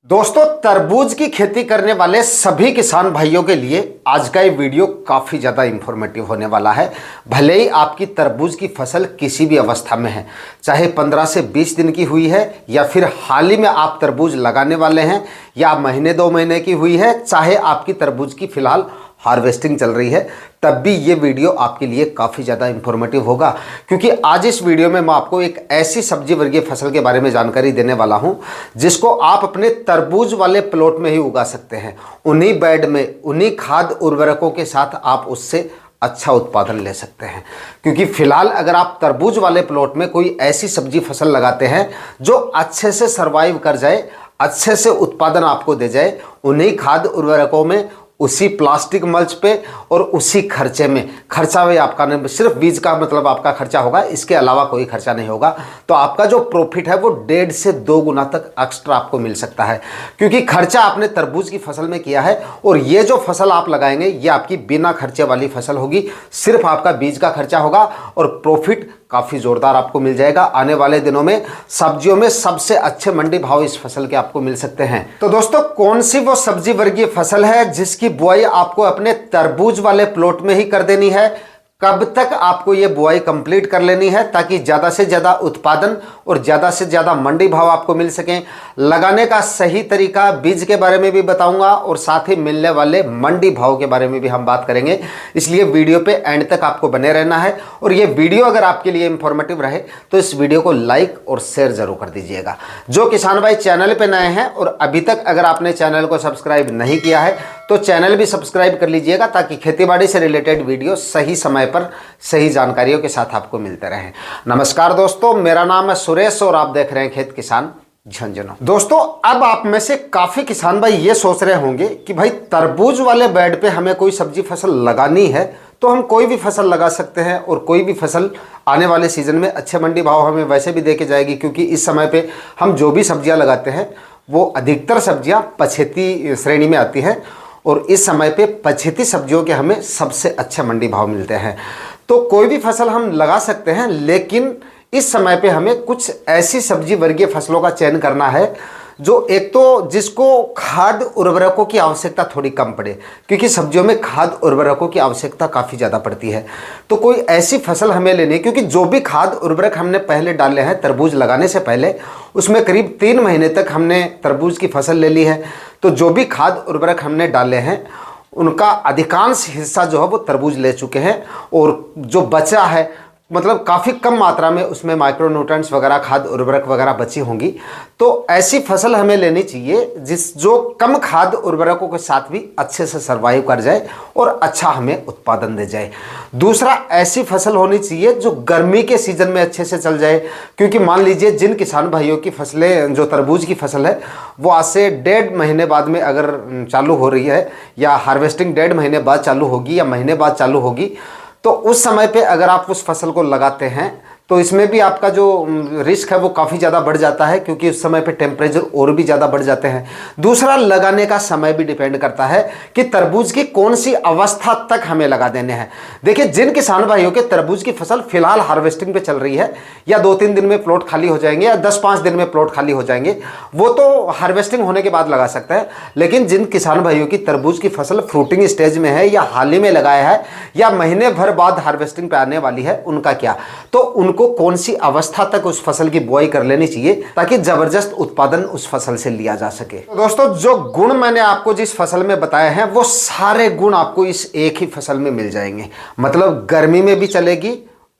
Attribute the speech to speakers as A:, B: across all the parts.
A: दोस्तों, तरबूज की खेती करने वाले सभी किसान भाइयों के लिए आज का ये वीडियो काफ़ी ज़्यादा इंफॉर्मेटिव होने वाला है। भले ही आपकी तरबूज की फसल किसी भी अवस्था में है, चाहे 15 से 20 दिन की हुई है या फिर हाल ही में आप तरबूज लगाने वाले हैं या महीने 2 महीने की हुई है, चाहे आपकी तरबूज की फ़िलहाल हार्वेस्टिंग चल रही है, तब भी ये वीडियो आपके लिए काफ़ी ज़्यादा इंफॉर्मेटिव होगा। क्योंकि आज इस वीडियो में मैं आपको एक ऐसी सब्जी वर्गीय फसल के बारे में जानकारी देने वाला हूं जिसको आप अपने तरबूज वाले प्लॉट में ही उगा सकते हैं। उन्हीं बेड में उन्हीं खाद उर्वरकों के साथ आप उससे अच्छा उत्पादन ले सकते हैं। क्योंकि फिलहाल अगर आप तरबूज वाले प्लॉट में कोई ऐसी सब्जी फसल लगाते हैं जो अच्छे से सर्वाइव कर जाए, अच्छे से उत्पादन आपको दे जाए, उन्हीं खाद उर्वरकों में, उसी प्लास्टिक मल्च पे और उसी खर्चे में, खर्चा भी आपका नहीं, सिर्फ बीज का मतलब आपका खर्चा होगा, इसके अलावा कोई खर्चा नहीं होगा, तो आपका जो प्रॉफिट है वो 1.5 से 2 गुना तक एक्स्ट्रा आपको मिल सकता है। क्योंकि खर्चा आपने तरबूज की फसल में किया है और ये जो फसल आप लगाएंगे ये आपकी बिना खर्चे वाली फसल होगी, सिर्फ आपका बीज का खर्चा होगा और प्रॉफिट काफ़ी ज़ोरदार आपको मिल जाएगा। आने वाले दिनों में सब्जियों में सबसे अच्छे मंडी भाव इस फसल के आपको मिल सकते हैं। तो दोस्तों, कौन सी वो सब्जी वर्गीय फसल है जिसकी बुआई आपको अपने तरबूज वाले प्लॉट में ही कर देनी है? कब तक आपको ये बुआई कंप्लीट कर लेनी है ताकि ज़्यादा से ज़्यादा उत्पादन और ज़्यादा से ज़्यादा मंडी भाव आपको मिल सकें? लगाने का सही तरीका, बीज के बारे में भी बताऊंगा और साथ ही मिलने वाले मंडी भाव के बारे में भी हम बात करेंगे। इसलिए वीडियो पे एंड तक आपको बने रहना है और ये वीडियो अगर आपके लिए इंफॉर्मेटिव रहे तो इस वीडियो को लाइक और शेयर जरूर कर दीजिएगा। जो किसान भाई चैनल पर नए हैं और अभी तक अगर आपने चैनल को सब्सक्राइब नहीं किया है तो चैनल भी सब्सक्राइब कर लीजिएगा ताकि खेतीबाड़ी से रिलेटेड वीडियो सही समय पर सही जानकारियों के साथ आपको मिलते रहें। नमस्कार दोस्तों, मेरा नाम है सुरेश और आप देख रहे हैं खेत किसान झुंझुनू। दोस्तों, अब आप में से काफ़ी किसान भाई ये सोच रहे होंगे कि भाई तरबूज वाले बेड पे हमें कोई सब्जी फसल लगानी है तो हम कोई भी फसल लगा सकते हैं और कोई भी फसल आने वाले सीजन में अच्छे मंडी भाव हमें वैसे भी देके जाएगी। क्योंकि इस समय पे हम जो भी सब्जियां लगाते हैं वो अधिकतर सब्जियां पछेती श्रेणी में आती हैं और इस समय पे पछेती सब्जियों के हमें सबसे अच्छे मंडी भाव मिलते हैं। तो कोई भी फसल हम लगा सकते हैं, लेकिन इस समय पे हमें कुछ ऐसी सब्जी वर्गीय फसलों का चयन करना है जो एक तो जिसको खाद उर्वरकों की आवश्यकता थोड़ी कम पड़े, क्योंकि सब्जियों में खाद उर्वरकों की आवश्यकता काफ़ी ज़्यादा पड़ती है। तो कोई ऐसी फसल हमें लेनी है, क्योंकि जो भी खाद उर्वरक हमने पहले डाले हैं तरबूज लगाने से पहले, उसमें करीब 3 महीने तक हमने तरबूज की फसल ले ली है। तो जो भी खाद उर्वरक हमने डाले हैं उनका अधिकांश हिस्सा जो है वो तरबूज ले चुके हैं और जो बचा है मतलब काफ़ी कम मात्रा में उसमें माइक्रोन्यूट्रिएंट्स वगैरह, खाद उर्वरक वगैरह बची होंगी। तो ऐसी फसल हमें लेनी चाहिए जो कम खाद उर्वरकों के साथ भी अच्छे से सर्वाइव कर जाए और अच्छा हमें उत्पादन दे जाए। दूसरा, ऐसी फसल होनी चाहिए जो गर्मी के सीजन में अच्छे से चल जाए। क्योंकि मान लीजिए जिन किसान भाइयों की फसलें, जो तरबूज की फसल है वो आज से 1.5 महीने बाद में अगर चालू हो रही है या हार्वेस्टिंग 1.5 महीने बाद चालू होगी या महीने बाद चालू होगी, तो उस समय पे अगर आप उस फसल को लगाते हैं तो इसमें भी आपका जो रिस्क है वो काफ़ी ज़्यादा बढ़ जाता है, क्योंकि उस समय पे टेम्परेचर और भी ज़्यादा बढ़ जाते हैं। दूसरा, लगाने का समय भी डिपेंड करता है कि तरबूज की कौन सी अवस्था तक हमें लगा देने हैं। देखिए, जिन किसान भाइयों के तरबूज की फसल फिलहाल हार्वेस्टिंग पे चल रही है, या 2-3 दिन में प्लॉट खाली हो जाएंगे या 10-5 दिन में प्लॉट खाली हो जाएंगे, वो तो हार्वेस्टिंग होने के बाद लगा सकते हैं। लेकिन जिन किसान भाइयों की तरबूज की फसल फ्रूटिंग स्टेज में है या हाल ही में लगाया है या महीने भर बाद हार्वेस्टिंग पे आने वाली है, उनका क्या? तो को कौन सी अवस्था तक उस फसल की बुआई कर लेनी चाहिए ताकि जबरदस्त उत्पादन उस फसल से लिया जा सके। तो दोस्तों, जो गुण मैंने आपको जिस फसल में बताए हैं वो सारे गुण आपको इस एक ही फसल में मिल जाएंगे। मतलब गर्मी में भी चलेगी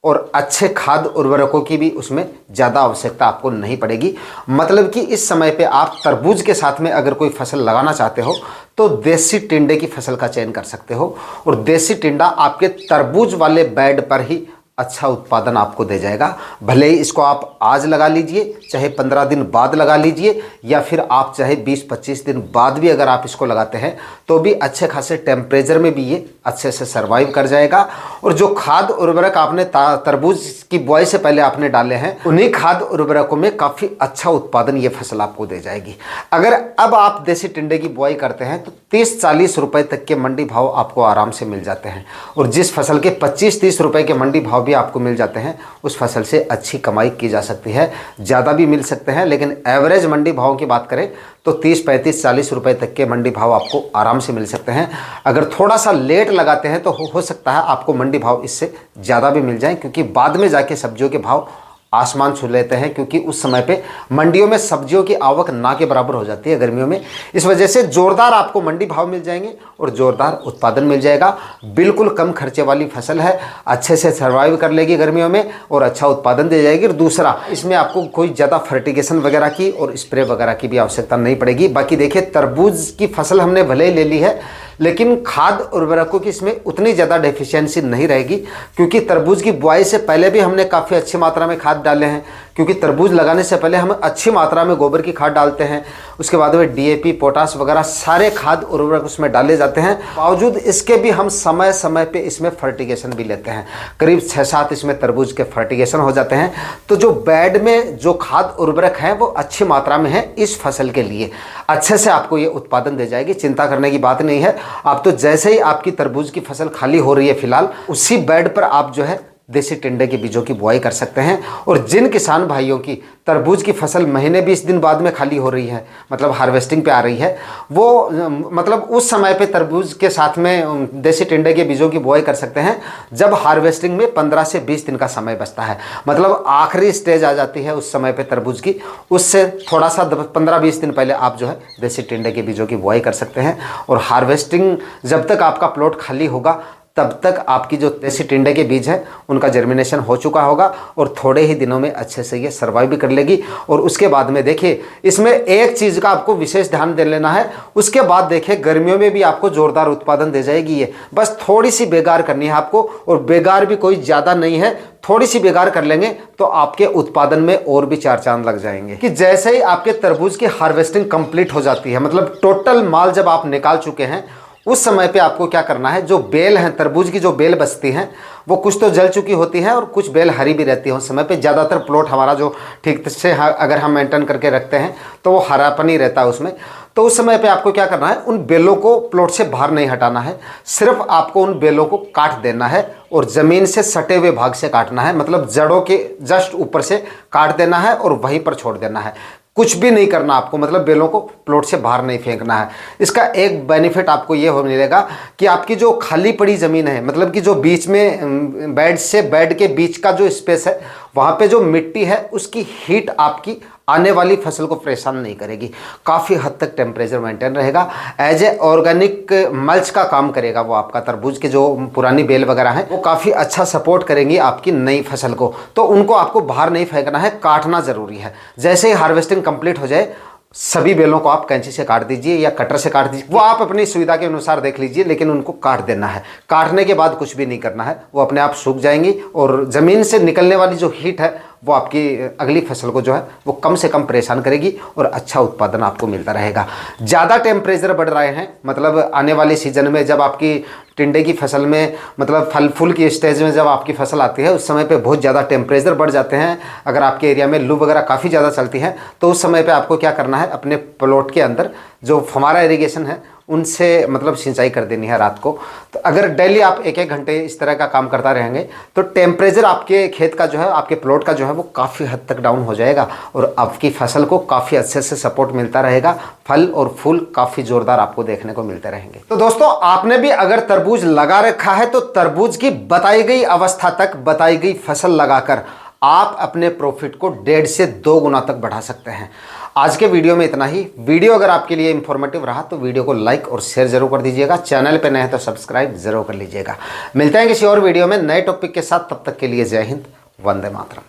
A: और अच्छे खाद उर्वरकों की भी उसमें ज़्यादा आवश्यकता आपको नहीं पड़ेगी। मतलब कि इस समय पे आप तरबूज के साथ में अगर कोई फसल लगाना चाहते हो तो देसी टिंडे की फसल का चयन कर सकते हो और देसी टिंडा आपके तरबूज वाले बेड पर ही अच्छा उत्पादन आपको दे जाएगा। भले ही इसको आप आज लगा लीजिए, चाहे 15 दिन बाद लगा लीजिए, या फिर आप चाहे 20-25 दिन बाद भी अगर आप इसको लगाते हैं तो भी अच्छे खासे टेम्परेचर में भी ये अच्छे से सर्वाइव कर जाएगा। और जो खाद उर्वरक आपने तरबूज की बुआई से पहले आपने डाले हैं, उन्हीं खाद उर्वरकों में काफ़ी अच्छा उत्पादन ये फसल आपको दे जाएगी। अगर अब आप देसी टिंडे की बुआई करते हैं तो 30-40 रुपये तक के मंडी भाव आपको आराम से मिल जाते हैं और जिस फसल के 25-30 रुपये के मंडी भाव भी आपको मिल जाते हैं, उस फसल से अच्छी कमाई की जा सकती है। ज़्यादा भी मिल सकते हैं, लेकिन एवरेज मंडी भाव की बात करें तो 30, 35, 40 रुपए तक के मंडी भाव आपको आराम से मिल सकते हैं। अगर थोड़ा सा लेट लगाते हैं तो हो सकता है आपको मंडी भाव इससे ज़्यादा भी मिल जाए, क्योंकि बाद में जाके सब्जियों के भाव आसमान छू लेते हैं, क्योंकि उस समय पे मंडियों में सब्जियों की आवक ना के बराबर हो जाती है गर्मियों में। इस वजह से जोरदार आपको मंडी भाव मिल जाएंगे और जोरदार उत्पादन मिल जाएगा। बिल्कुल कम खर्चे वाली फसल है, अच्छे से सर्वाइव कर लेगी गर्मियों में और अच्छा उत्पादन दे जाएगी। और दूसरा, इसमें आपको कोई ज़्यादा फर्टिगेशन वगैरह की और स्प्रे वगैरह की भी आवश्यकता नहीं पड़ेगी। बाकी देखिए, तरबूज की फसल हमने भले ही ले ली है, लेकिन खाद उर्वरकों की इसमें उतनी ज़्यादा डेफिशिएंसी नहीं रहेगी, क्योंकि तरबूज की बुआई से पहले भी हमने काफ़ी अच्छी मात्रा में खाद डाले हैं। क्योंकि तरबूज लगाने से पहले हम अच्छी मात्रा में गोबर की खाद डालते हैं, उसके बाद में DAP, पोटास वगैरह सारे खाद उर्वरक उसमें डाले जाते हैं। बावजूद इसके भी हम समय समय पे इसमें फर्टिगेशन भी लेते हैं। करीब 6-7 इसमें तरबूज के फर्टिगेशन हो जाते हैं। तो जो बेड में जो खाद उर्वरक हैं वो अच्छी मात्रा में है इस फसल के लिए, अच्छे से आपको ये उत्पादन दे जाएगी। चिंता करने की बात नहीं है। आप तो जैसे ही आपकी तरबूज की फसल खाली हो रही है फिलहाल, उसी बेड पर आप जो है देसी टिंडे के बीजों की बुआई कर सकते हैं। और जिन किसान भाइयों की तरबूज की फसल महीने 20 दिन बाद में खाली हो रही है, मतलब हार्वेस्टिंग पे आ रही है, वो मतलब उस समय पे तरबूज के साथ में देसी टिंडे के बीजों की बुआई कर सकते हैं, जब हार्वेस्टिंग में 15 से 20 दिन का समय बचता है। मतलब आखिरी स्टेज आ जाती है उस समय पे तरबूज की, उससे थोड़ा सा 15-20 दिन पहले आप जो है देसी टिंडे के बीजों की बुआई कर सकते हैं। और हार्वेस्टिंग जब तक आपका प्लॉट खाली होगा, तब तक आपकी जो देसी टिंडे के बीज हैं उनका जर्मिनेशन हो चुका होगा और थोड़े ही दिनों में अच्छे से ये सर्वाइव भी कर लेगी। और उसके बाद में देखिए, इसमें एक चीज़ का आपको विशेष ध्यान दे लेना है। उसके बाद देखिए, गर्मियों में भी आपको जोरदार उत्पादन दे जाएगी ये। बस थोड़ी सी बेगार करनी है आपको, और बेगार भी कोई ज़्यादा नहीं है, थोड़ी सी बेगार कर लेंगे तो आपके उत्पादन में और भी 4 चांद लग जाएंगे। कि जैसे ही आपके तरबूज की हार्वेस्टिंग कंप्लीट हो जाती है, मतलब टोटल माल जब आप निकाल चुके हैं, उस समय पे आपको क्या करना है, जो बेल हैं तरबूज की, जो बेल बचती हैं वो कुछ तो जल चुकी होती हैं और कुछ बेल हरी भी रहती है उस समय पे। ज़्यादातर प्लॉट हमारा जो ठीक से अगर हम मेंटेन करके रखते हैं तो वो हरापन ही रहता है उसमें। तो उस समय पे आपको क्या करना है, उन बेलों को प्लॉट से बाहर नहीं हटाना है, सिर्फ आपको उन बेलों को काट देना है और ज़मीन से सटे हुए भाग से काटना है। मतलब जड़ों के जस्ट ऊपर से काट देना है और वहीं पर छोड़ देना है। कुछ भी नहीं करना आपको, मतलब बेलों को प्लॉट से बाहर नहीं फेंकना है। इसका एक बेनिफिट आपको ये हो मिलेगा कि आपकी जो खाली पड़ी ज़मीन है, मतलब कि जो बीच में बेड से बेड के बीच का जो स्पेस है, वहाँ पे जो मिट्टी है उसकी हीट आपकी आने वाली फसल को परेशान नहीं करेगी। काफ़ी हद तक टेम्परेचर मेंटेन रहेगा। एज ए ऑर्गेनिक मल्च का काम करेगा वो आपका। तरबूज के जो पुरानी बेल वगैरह हैं वो काफ़ी अच्छा सपोर्ट करेंगी आपकी नई फसल को। तो उनको आपको बाहर नहीं फेंकना है, काटना ज़रूरी है। जैसे ही हार्वेस्टिंग कंप्लीट हो जाए, सभी बेलों को आप कैंची से काट दीजिए या कटर से काट दीजिए, वो आप अपनी सुविधा के अनुसार देख लीजिए, लेकिन उनको काट देना है। काटने के बाद कुछ भी नहीं करना है, वो अपने आप सूख जाएंगी और ज़मीन से निकलने वाली जो हीट है वो आपकी अगली फसल को जो है वो कम से कम परेशान करेगी और अच्छा उत्पादन आपको मिलता रहेगा। ज़्यादा टेम्परेचर बढ़ रहे हैं, मतलब आने वाले सीजन में जब आपकी टिंडे की फसल में, मतलब फल फूल की स्टेज में जब आपकी फसल आती है, उस समय पे बहुत ज़्यादा टेम्परेचर बढ़ जाते हैं। अगर आपके एरिया में लू वगैरह काफ़ी ज़्यादा चलती है तो उस समय पे आपको क्या करना है, अपने प्लॉट के अंदर जो फव्वारा इरिगेशन है उनसे मतलब सिंचाई कर देनी है रात को। तो अगर डेली आप 1-1 घंटे इस तरह का काम करता रहेंगे तो टेम्परेचर आपके खेत का जो है, आपके प्लॉट का जो है वो काफ़ी हद तक डाउन हो जाएगा और आपकी फसल को काफ़ी अच्छे से सपोर्ट मिलता रहेगा। फल और फूल काफ़ी ज़ोरदार आपको देखने को मिलते रहेंगे। तो दोस्तों, आपने भी अगर तरबूज लगा रखा है तो तरबूज की बताई गई अवस्था तक बताई गई फसल लगाकर आप अपने प्रॉफिट को 1.5 से 2 गुना तक बढ़ा सकते हैं। आज के वीडियो में इतना ही। वीडियो अगर आपके लिए इंफॉर्मेटिव रहा तो वीडियो को लाइक और शेयर जरूर कर दीजिएगा। चैनल पे नए हैं तो सब्सक्राइब जरूर कर लीजिएगा। मिलते हैं किसी और वीडियो में नए टॉपिक के साथ, तब तक के लिए जय हिंद, वंदे मातरम।